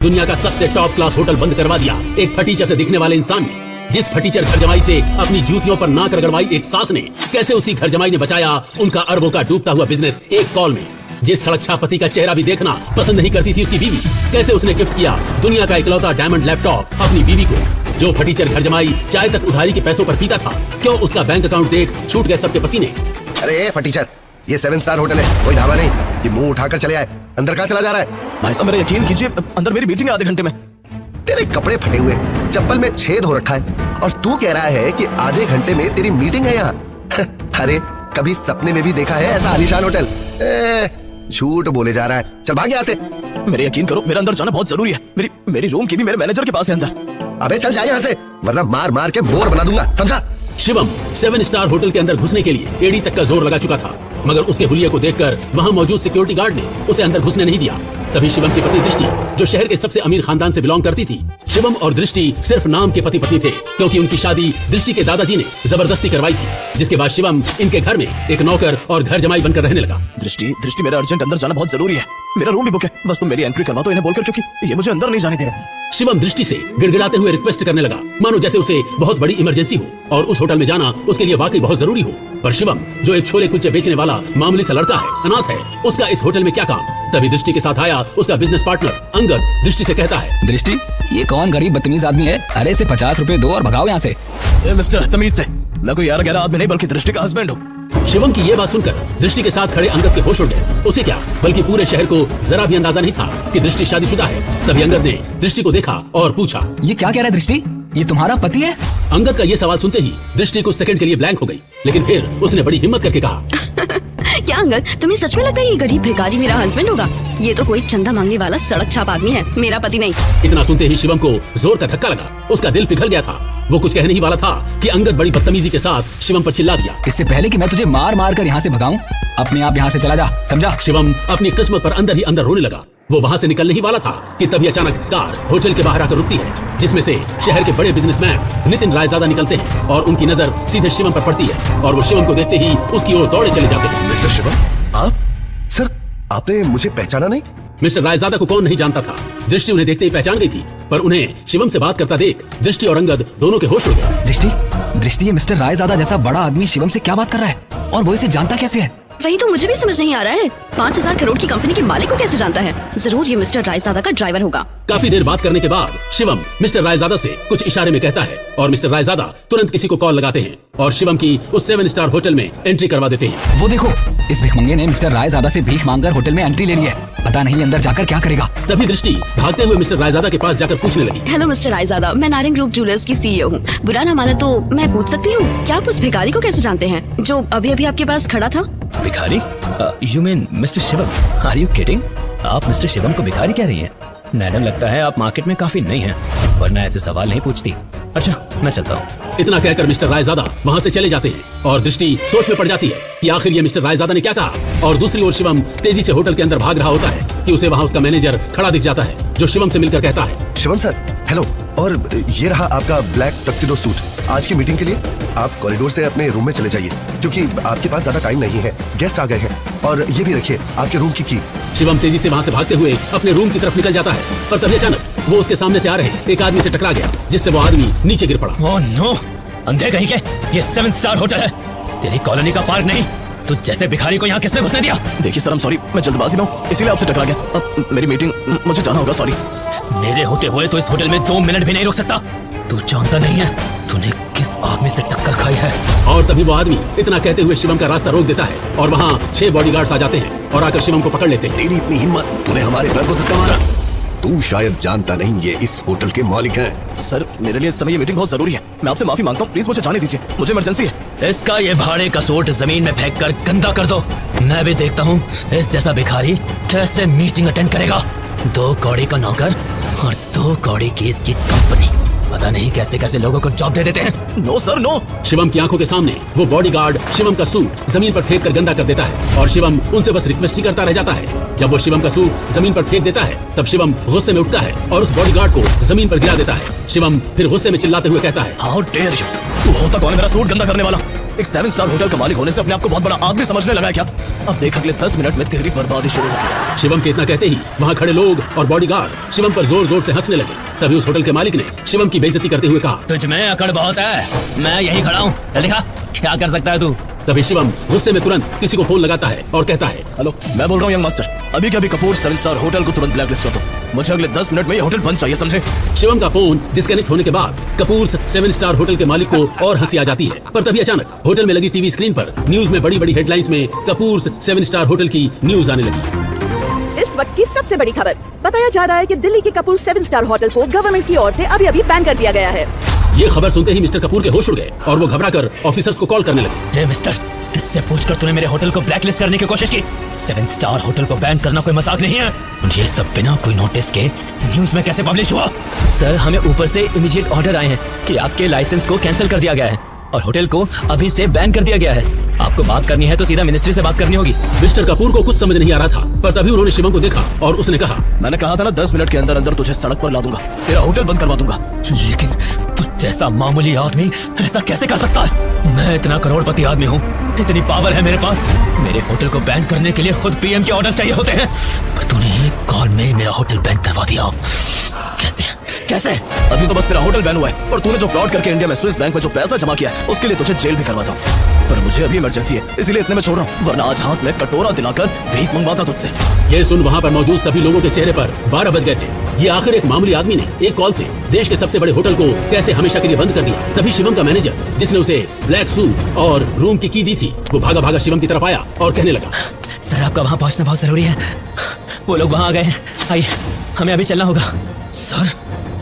दुनिया का सबसे टॉप क्लास होटल बंद करवा दिया एक फटीचर से दिखने वाले इंसान ने। जिस फटीचर घर जमाई से अपनी जूतियों पर नाक रगड़वाई एक सास ने, कैसे उसी घर जमाई ने बचाया उनका अरबों का डूबता हुआ बिजनेस एक कॉल में। जिस सड़क पति का चेहरा भी देखना पसंद नहीं करती थी उसकी बीवी, कैसे उसने गिफ्ट किया दुनिया का इकलौता डायमंड लैपटॉप अपनी बीवी को। जो फटीचर घर जमाई चाय तक उधारी के पैसों पर पीता था, क्यों उसका बैंक अकाउंट देख छूट गए सबके पसीने। अरे फटीचर, ये 7 स्टार होटल है, कोई ढाबा नहीं। ये मुंह उठाकर चले आए, अंदर कहाँ चला जा रहा है? भाई साहब मेरा यकीन कीजिए, अंदर मेरी मीटिंग है आधे घंटे में। तेरे कपड़े फटे हुए, चप्पल में छेद हो रखा है और तू कह रहा है कि आधे घंटे में तेरी मीटिंग है यहाँ। अरे कभी सपने में भी देखा है ऐसा आलीशान होटल? झूठ बोले जा रहा है, चल भाग यहाँ से। मेरे यकीन करो, मेरा अंदर जाना बहुत जरूरी है। मेरी रूम की भी मेरे मैनेजर के पास है अंदर। अबे चल जा यहाँ से, वरना मार मार के मोर बना दूंगा, समझा? शिवम 7 स्टार होटल के अंदर घुसने के लिए एड़ी तक का जोर लगा चुका था, मगर उसके हुलिये को देखकर वहां मौजूद सिक्योरिटी गार्ड ने उसे अंदर घुसने नहीं दिया। तभी शिवम की पत्नी दृष्टि, जो शहर के सबसे अमीर खानदान से बिलोंग करती थी, शिवम और दृष्टि सिर्फ नाम के पति पत्नी थे, क्योंकि उनकी शादी दृष्टि के दादाजी ने जबरदस्ती करवाई थी। जिसके बाद शिवम इनके घर में एक नौकर और घर जमाई बनकर रहने लगा। दृष्टि मेरा अर्जेंट अंदर जाना बहुत जरूरी है। मेरा रूम भी बुक है, बस तुम मेरी एंट्री करवा दो इन्हें बोलकर, क्योंकि ये मुझे अंदर नहीं जाने दे रहे। शिवम दृष्टि से गिड़गिड़ाते हुए रिक्वेस्ट करने लगा, मानो जैसे उसे बहुत बड़ी इमरजेंसी हो और उस होटल में जाना उसके लिए वाकई बहुत जरूरी हो। पर शिवम, जो एक छोले कुलचे बेचने वाला मामूली सा लड़का है, अनाथ है, उसका इस होटल में क्या काम? तभी दृष्टि के साथ आया उसका बिजनेस पार्टनर अंगद दृष्टि से कहता है, दृष्टि, ये कौन गरीब बदतमीज आदमी है? अरे इसे 50 रुपए दो और भगाओ यहाँ से। मिस्टर तमीज से, मैं कोई 11 आदमी नहीं बल्कि दृष्टि का हस्बैंड हूँ। शिवम की ये बात सुनकर दृष्टि के साथ खड़े अंगद के होश उड़ गए। उसे क्या, बल्कि पूरे शहर को जरा भी अंदाजा नहीं था कि दृष्टि शादीशुदा है। तभी अंगद ने दृष्टि को देखा और पूछा, ये क्या कह रहा है दृष्टि? ये तुम्हारा पति है? अंगद का ये सवाल सुनते ही दृष्टि कुछ सेकंड के लिए ब्लैंक हो गई, लेकिन फिर उसने बड़ी हिम्मत करके कहा, क्या अंगद, तुम्हें सच में लगता है ये गरीब भिखारी मेरा हस्बैंड होगा? ये तो कोई चंदा मांगने वाला सड़क छाप आदमी है, मेरा पति नहीं। इतना सुनते ही शिवम को जोर का धक्का लगा, उसका दिल पिघल गया था। वो कुछ कहने ही वाला था कि अंगद बड़ी बदतमीजी के साथ शिवम पर चिल्ला दिया, इससे पहले कि मैं तुझे मार मार कर यहाँ से भगाऊं, अपने आप यहाँ से चला जा, समझा? शिवम अपनी किस्मत पर अंदर ही अंदर रोने लगा। वो वहाँ से निकलने ही वाला था कि तभी अचानक कार होटल के बाहर आकर रुकती है, जिसमें से शहर के बड़े बिजनेसमैन नितिन रायजादा निकलते हैं और उनकी नजर सीधे शिवम पर पड़ती है और वो शिवम को देखते ही उसकी ओर दौड़े चले जाते हैं। मिस्टर शिवम, आप? सर, आपने मुझे पहचाना नहीं? मिस्टर रायजादा को कौन नहीं जानता था। दृष्टि उन्हें देखते ही पहचान गई थी, पर उन्हें शिवम से बात करता देख दृष्टि और अंगद दोनों के होश उड़ गए। दृष्टि, ये मिस्टर रायजादा जैसा बड़ा आदमी शिवम से क्या बात कर रहा है और वो इसे जानता कैसे है? वही तो मुझे भी समझ नहीं आ रहा है, 5000 करोड़ की कंपनी के मालिक को कैसे जानता है? जरूर ये मिस्टर रायजादा का ड्राइवर होगा। काफी देर बात करने के बाद शिवम मिस्टर रायजादा से कुछ इशारे में कहता है और मिस्टर रायजादा तुरंत किसी को कॉल लगाते हैं और शिवम की उस 7 स्टार होटल में एंट्री करवा देते हैं। वो देखो, इस भिखमंगे ने मिस्टर रायजादा से भीख मांगकर होटल में एंट्री ले ली है। पता नहीं अंदर जाकर क्या करेगा। तभी दृष्टि भागते हुए मिस्टर रायजादा के पास जाकर पूछने लगी, हेलो मिस्टर रायजादा, मैं नारिंग ग्रुप ज्वेलर्स की CEO हूँ। बुरा ना माने तो मैं पूछ सकती हूँ, क्या आप उस भिखारी को कैसे जानते हैं जो अभी अभी आपके पास खड़ा था? भिखारी? You mean mister Shivam? Are you kidding? आप मिस्टर शिवम को भिखारी कह रही हैं? मैडम, लगता है आप मार्केट में काफी नई हैं, वरना ऐसे सवाल नहीं पूछती। अच्छा, मैं चलता हूँ। इतना कहकर मिस्टर रायजादा वहाँ से चले जाते हैं और दृष्टि सोच में पड़ जाती है कि आखिर ये मिस्टर रायजादा ने क्या कहा। और दूसरी ओर शिवम तेजी से होटल के अंदर भाग रहा होता है कि उसे वहाँ उसका मैनेजर खड़ा दिख जाता है, जो शिवम से मिलकर कहता है, शिवम सर, हेलो, और ये रहा आपका ब्लैक टक्सिडो सूट। आज की मीटिंग के लिए आप कॉरिडोर से अपने रूम में चले जाइए, क्योंकि आपके पास ज्यादा टाइम नहीं है, गेस्ट आ गए हैं। और ये भी रखिए आपके रूम की शिवम तेजी से वहाँ से भागते हुए अपने रूम की तरफ निकल जाता है, पर तभी अचानक वो उसके सामने से आ रहे एक आदमी से टकरा गया, जिससे वो आदमी नीचे गिर पड़ा। ओह नो, अंधे कहीं के, ये 7 स्टार होटल है, तेरी कॉलोनी का पार्क नहीं। तो जैसे भिखारी को यहाँ किसने घुसने दिया? देखिए सर, सॉरी, मैं जल्दबाजी में हूँ, इसीलिए आपसे टकरा गया। अब मेरी मीटिंग, मुझे जाना होगा, सॉरी। मेरे होते हुए तो इस होटल में 2 मिनट भी नहीं रुक सकता। तू जानता नहीं है तूने किस आदमी से टक्कर खाई है? और तभी वो आदमी इतना कहते हुए शिवम का रास्ता रोक देता है और वहाँ 6 बॉडीगार्ड्स आ जाते हैं और आकर शिवम को पकड़ लेते हैं। तेरी इतनी हिम्मत, तूने हमारे सर को धक्का मारा। तू शायद जानता नहीं, ये इस होटल के मालिक हैं। सर, मेरे लिए इस समय ये मीटिंग बहुत जरूरी है, मैं आपसे माफी मांगता हूँ, प्लीज मुझे जाने दीजिए, मुझे इमरजेंसी है। इसका ये भाड़े का सूट जमीन में फेंक कर गंदा कर दो। मैं भी देखता हूँ इस जैसा भिखारी कैसे मीटिंग अटेंड करेगा। 2 कौड़ी का नौकर और 2 कौड़ी की इसकी कंपनी, पता नहीं कैसे कैसे लोगों को जॉब दे देते हैं। No sir, no. शिवम की आंखों के सामने वो बॉडीगार्ड शिवम का सूट जमीन पर फेंक कर गंदा कर देता है और शिवम उनसे बस रिक्वेस्ट ही करता रह जाता है। जब वो शिवम का सूट जमीन पर फेंक देता है, तब शिवम गुस्से में उठता है और उस बॉडीगार्ड को जमीन पर गिरा देता है। शिवम फिर गुस्से में चिल्लाते हुए कहता है, हाउ डेयर यू, तू होता कौन है मेरा सूट गंदा करने वाला? एक 7 स्टार होटल का मालिक होने से अपने आप को बहुत बड़ा आदमी समझने लगा है क्या? अब देख अगले 10 मिनट में तेरी बर्बादी शुरू होगी। शिवम के इतना कहते ही वहाँ खड़े लोग और बॉडीगार्ड शिवम पर जोर जोर से हंसने लगे। तभी उस होटल के मालिक ने शिवम की बेइज्जती करते हुए कहा, तुझ में अकड़ बहुत है, मैं यहीं खड़ा हूँ, चल दिखा क्या कर सकता है तू। तभी शिवम गुस्से में तुरंत किसी को फोन लगाता है और कहता है, हेलो, मैं बोल रहा हूँ यंग मास्टर, अभी के अभी कपूर 7 स्टार होटल को तुरंत ब्लैकलिस्ट कर दो। मुझे अगले 10 मिनट में ये होटल बंद चाहिए, समझे? शिवम का फोन डिस्कनेक्ट होने के बाद कपूर 7 स्टार होटल के मालिक को और हंसी आ जाती है। पर तभी अचानक होटल में लगी टीवी स्क्रीन पर न्यूज में बड़ी बड़ी हेडलाइंस में कपूर 7 स्टार होटल की न्यूज आने लगी। इस वक्त की सबसे बड़ी खबर, बताया जा रहा है कि दिल्ली के कपूर 7 स्टार होटल को गवर्नमेंट की ओर से अभी बैन कर दिया गया है। ये खबर सुनते ही मिस्टर कपूर के होश उड़ गए और वो घबराकर ऑफिसर्स को कॉल करने लगे। हे मिस्टर, किससे पूछकर तूने मेरे होटल को ब्लैकलिस्ट करने की कोशिश की? 7 स्टार होटल को बैन करना कोई मजाक नहीं है। ये सब बिना कोई नोटिस के न्यूज में कैसे पब्लिश हुआ? सर, हमें ऊपर से इमीडिएट ऑर्डर आए हैं कि आपके लाइसेंस को कैंसिल कर दिया गया है और होटल को अभी से बैन कर दिया गया है। आपको बात करनी है तो सीधा मिनिस्ट्री से बात करनी होगी। मिस्टर कपूर को कुछ समझ नहीं आ रहा था, पर तभी उन्होंने शिवम को देखा और उसने कहा, मैंने कहा था ना 10 मिनट के अंदर अंदर तुझे सड़क पर ला दूंगा, तेरा होटल बंद करवा दूंगा। लेकिन तू जैसा मामूली आदमी ऐसा कैसे कर सकता है? मैं इतना करोड़पति आदमी हूँ, इतनी पावर है मेरे पास। मेरे होटल को बैन करने के लिए खुद पीएम के ऑर्डर चाहिए होते हैं, पर तूने एक कॉल में मेरा होटल बैन करवा दिया। कैसे कैसे? अभी तो बस तेरा होटल बैन हुआ है और तूने जो फ्रॉड करके इंडिया में स्विस बैंक में जो पैसा जमा किया है उसके लिए तुझे जेल भी करवाता हूँ। पर मुझे अभी इमरजेंसी है, इसीलिए इतने में छोड़ रहा हूँ, वरना आज हाथ में कटोरा दिलाकर भीख मंगवाता तुझसे। ये सुन वहाँ पर मौजूद सभी लोगों के चेहरे पर 12 बज गए थे। ये आखिर एक मामूली आदमी ने एक कॉल से देश के सबसे बड़े होटल को कैसे हमेशा के लिए बंद कर दिया। तभी शिवम का मैनेजर, जिसने उसे ब्लैक सूट और रूम की दी थी, वो भागा भागा शिवम की तरफ आया और कहने लगा, सर आपका वहाँ पहुँचना बहुत जरूरी है, वो लोग वहाँ आ गए हैं, आइए हमें अभी चलना होगा। सर,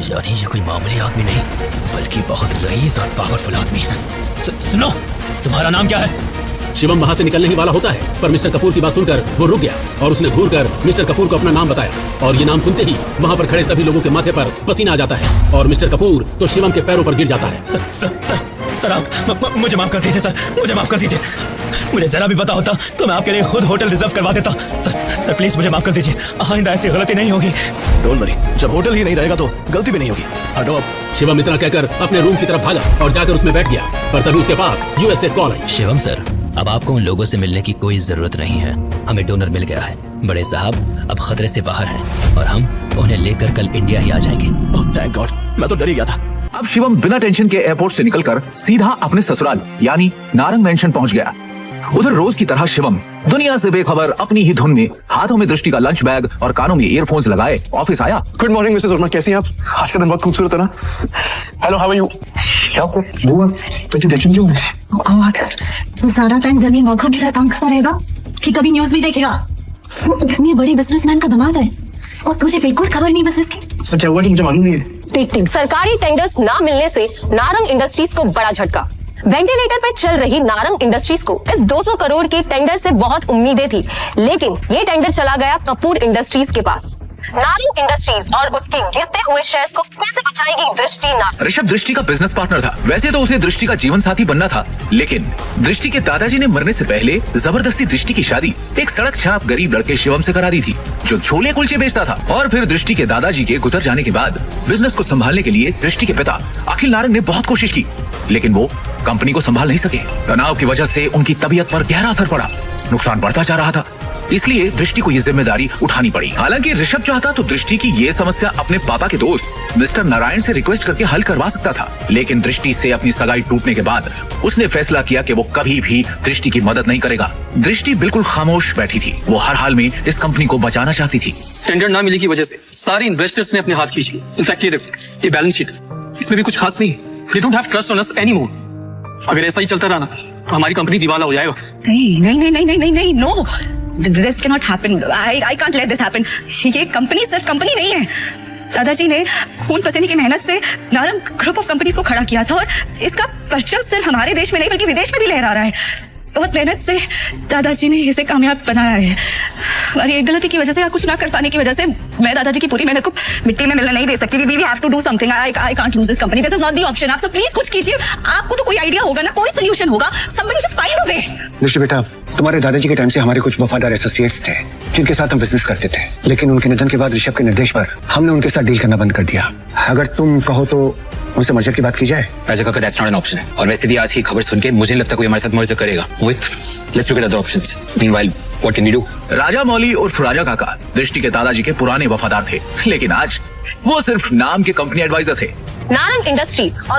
यानी ये कोई मामूली आदमी नहीं बल्कि बहुत रईस और पावरफुल आदमी है। सुनो, तुम्हारा नाम क्या है? शिवम वहाँ से निकलने ही वाला होता है, पर मिस्टर कपूर की बात सुनकर वो रुक गया और उसने घूरकर मिस्टर कपूर को अपना नाम बताया। और ये नाम सुनते ही वहाँ पर खड़े सभी लोगों के माथे पर पसीना आ जाता है और मिस्टर कपूर तो शिवम के पैरों पर गिर जाता है। सर आप मुझे माफ कर दीजिए, सर मुझे माफ कर दीजिए। मुझे जरा भी पता होता तो मैं आपके लिए खुद होटल रिजर्व करवा देता। सर प्लीज मुझे माफ कर दीजिए, आइंदा ऐसी गलती नहीं होगी। डोंट वरी, जब होटल ही नहीं रहेगा तो गलती भी नहीं होगी। हटो अब। शिवम इतना कहकर अपने रूम की तरफ भागा और जाकर उसमें बैठ गया, पर तभी उसके पास यूएस से कॉल आई। शिवम सर, अब आपको उन लोगों से मिलने की कोई जरूरत नहीं है, हमें डोनर मिल गया है। बड़े साहब अब खतरे से बाहर हैं और हम उन्हें लेकर कल इंडिया ही आ जाएंगे। ओह थैंक गॉड, मैं तो डर ही गया था। अब शिवम बिना टेंशन के एयरपोर्ट से निकलकर सीधा अपने ससुराल यानी नारंग मेंशन पहुंच गया। उधर रोज की तरह शिवम दुनिया से बेखबर अपनी ही धुन में, हाथों में दृष्टि का लंच बैग और कानों में ईयरफोन्स लगाए ऑफिस आया। गुड मॉर्निंग मिसेस वर्मा, कैसी हैं आप? आज का दिन बहुत खूबसूरत है ना? Hello, how are you? तो टेंशन क्यों है? तू सारा टाइम घर में नौकर की तरह काम करता रहेगा कि कभी न्यूज भी देखेगा? इतने बड़े बिजनेसमैन का दामाद है और तुझे बिल्कुल खबर नहीं बिजनेस की। सर क्या हुआ कि मुझे मालूम नहीं है। सरकारी टेंडर्स ना मिलने से नारंग इंडस्ट्रीज को बड़ा झटका। वेंटिलेटर पे चल रही नारंग इंडस्ट्रीज को इस 200 करोड़ के टेंडर से बहुत उम्मीदें थी, लेकिन ये टेंडर चला गया कपूर इंडस्ट्रीज के पास। नारंग इंडस्ट्रीज और उसके गिरते हुए शेयर्स को कैसे बचाएगी दृष्टि नारंग? ऋषभ दृष्टि का बिजनेस पार्टनर था। वैसे तो उसे दृष्टि का जीवन साथी बनना था, लेकिन दृष्टि के दादाजी ने मरने से पहले जबरदस्ती दृष्टि की शादी एक सड़क छाप गरीब लड़के शिवम से करा दी थी, जो छोले कुलचे बेचता था। और फिर दृष्टि के दादाजी के गुजर जाने के बाद बिजनेस को संभालने के लिए दृष्टि के पिता अखिल नारंग ने बहुत कोशिश की, लेकिन वो कंपनी को संभाल नहीं सके। तनाव की वजह से उनकी तबीयत पर गहरा असर पड़ा, नुकसान बढ़ता जा रहा था, इसलिए दृष्टि को ये जिम्मेदारी उठानी पड़ी। हालांकि ऋषभ चाहता तो दृष्टि की ये समस्या अपने पापा के दोस्त मिस्टर नारायण से रिक्वेस्ट करके हल करवा सकता था, लेकिन दृष्टि से अपनी सगाई टूटने के बाद उसने फैसला किया कि वो कभी भी दृष्टि की मदद नहीं करेगा। दृष्टि बिल्कुल खामोश बैठी थी, वो हर हाल में इस कंपनी को बचाना चाहती थी। टेंडर ना मिलने की वजह से सारे इन्वेस्टर्स ने अपने हाथ खींच लिए। इनफैक्ट ये देखो, ये बैलेंस शीट, इसमें भी कुछ खास नहीं है। They don't have trust on us anymore. अगर ऐसा ही चलता रहा ना तो हमारी कंपनी दिवाला हो जाएगा। नहीं, no. This cannot happen. I can't let this happen. ये कंपनी सिर्फ कंपनी नहीं है। दादाजी ने खून पसीने की मेहनत से नारंग ग्रुप ऑफ कंपनीज को खड़ा किया था और इसका परचम सिर्फ हमारे देश में नहीं बल्कि विदेश में भी लहरा रहा है। बहुत मेहनत से दादाजी ने इसे कामयाब बनाया है। हमारी एक गलती की वजह से या कुछ ना कर पाने की वजह से मैं दादाजी की पूरी मेहनत को मिट्टी में मिलने नहीं दे सकती। We have to do something. I can't lose this company. This is not the option. आप सब प्लीज कुछ कीजिए। आपको तो कोई आइडिया होगा ना, कोई सोल्यूशन होगा। Somebody just find a way. दृष्टि बेटा, तुम्हारे दादाजी के टाइम से हमारे कुछ वफादार एसोसिएट्स थे जिनके साथ हम बिजनेस करते थे, लेकिन उनके निधन के बाद ऋषभ के निर्देश पर हमने उनके साथ डील करना बंद कर दिया। अगर तुम कहो तो मुझसे मर्जर की बात की जाए? राजा काका दैट्स नॉट एन ऑप्शन है, और वैसे भी आज की खबर सुन के मुझे नहीं लगता कोई हमारे साथ मर्जर करेगा। Mohit, let's look at other options. Meanwhile what can we do? Raja Mouli उर्फ राजा काका दृष्टि के दादाजी के पुराने वफादार थे, लेकिन आज वो सिर्फ नाम के कंपनी एडवाइजर थे। नारंग इंडस्ट्रीज और